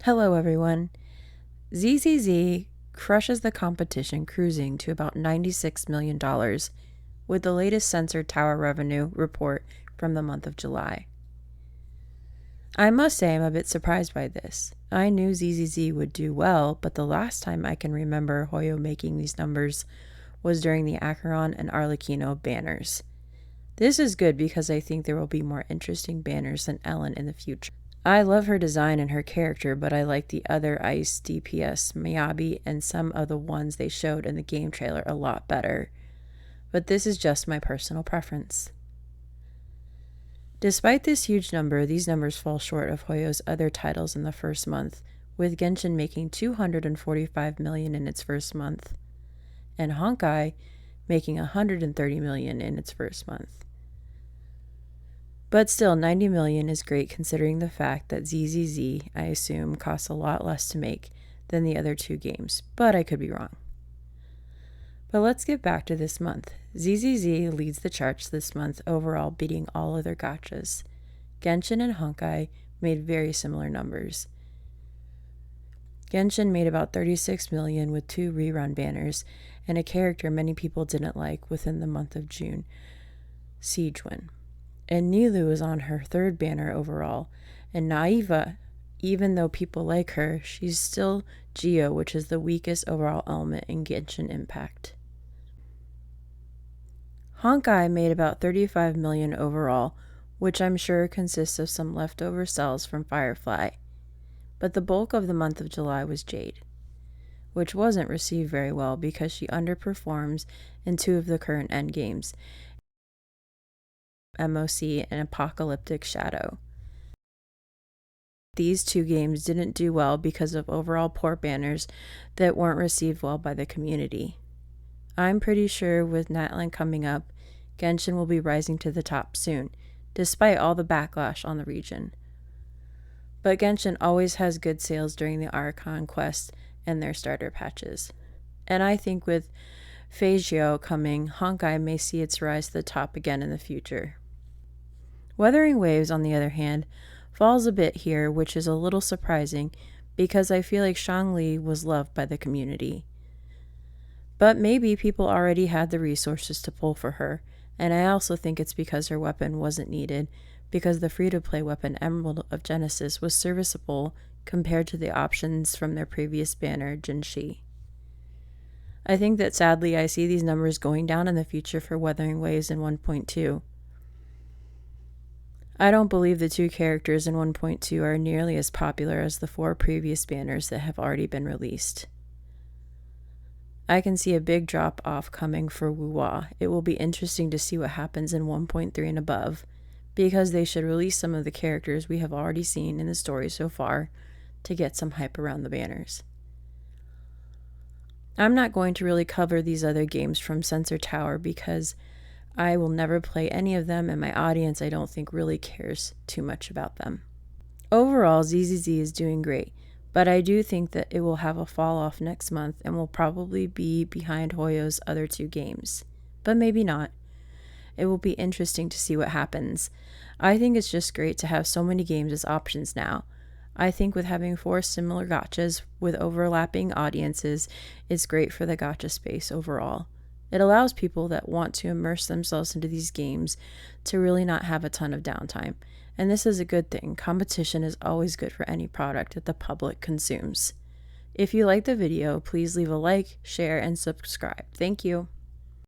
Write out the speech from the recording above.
Hello everyone. ZZZ crushes the competition, cruising to about $96 million with the latest Sensor Tower revenue report from the month of July. I must say I'm a bit surprised by this. I knew ZZZ would do well, but the last time I can remember Hoyo making these numbers was during the Acheron and Arlecchino banners. This is good because I think there will be more interesting banners than Ellen in the future. I love her design and her character, but I like the other Ice, DPS, Miyabi, and some of the ones they showed in the game trailer a lot better. But this is just my personal preference. Despite this huge number, these numbers fall short of Hoyo's other titles in the first month, with Genshin making $245 million in its first month, and Honkai making $130 million in its first month. But still, $90 million is great considering the fact that ZZZ, I assume, costs a lot less to make than the other two games, but I could be wrong. But let's get back to this month. ZZZ leads the charts this month overall, beating all other gachas. Genshin and Honkai made very similar numbers. Genshin made about $36 million with 2 rerun banners and a character many people didn't like within the month of June, Siegewin. And Nilou is on her 3rd banner overall, and Naiva, even though people like her, she's still Geo, which is the weakest overall element in Genshin Impact. Honkai made about $35 million overall, which I'm sure consists of some leftover cells from Firefly, but the bulk of the month of July was Jade, which wasn't received very well because she underperforms in 2 of the current endgames, MOC and Apocalyptic Shadow. These 2 games didn't do well because of overall poor banners that weren't received well by the community. I'm pretty sure with Natlan coming up, Genshin will be rising to the top soon, despite all the backlash on the region. But Genshin always has good sales during the Archon quest and their starter patches. And I think with Phasio coming, Honkai may see its rise to the top again in the future. Wuthering Waves, on the other hand, falls a bit here, which is a little surprising because I feel like Shangli was loved by the community. But maybe people already had the resources to pull for her, and I also think it's because her weapon wasn't needed, because the free-to-play weapon Emerald of Genesis was serviceable compared to the options from their previous banner, Jinshi. I think that sadly I see these numbers going down in the future for Wuthering Waves in 1.2. I don't believe the 2 characters in 1.2 are nearly as popular as the 4 previous banners that have already been released. I can see a big drop off coming for Wuwa. It will be interesting to see what happens in 1.3 and above, because they should release some of the characters we have already seen in the story so far to get some hype around the banners. I'm not going to really cover these other games from Sensor Tower because I will never play any of them, and my audience I don't think really cares too much about them. Overall, ZZZ is doing great, but I do think that it will have a fall off next month and will probably be behind Hoyo's other 2 games. But maybe not. It will be interesting to see what happens. I think it's just great to have so many games as options now. I think with having 4 similar gachas with overlapping audiences, it's great for the gacha space overall. It allows people that want to immerse themselves into these games to really not have a ton of downtime. And this is a good thing. Competition is always good for any product that the public consumes. If you like the video, please leave a like, share, and subscribe. Thank you.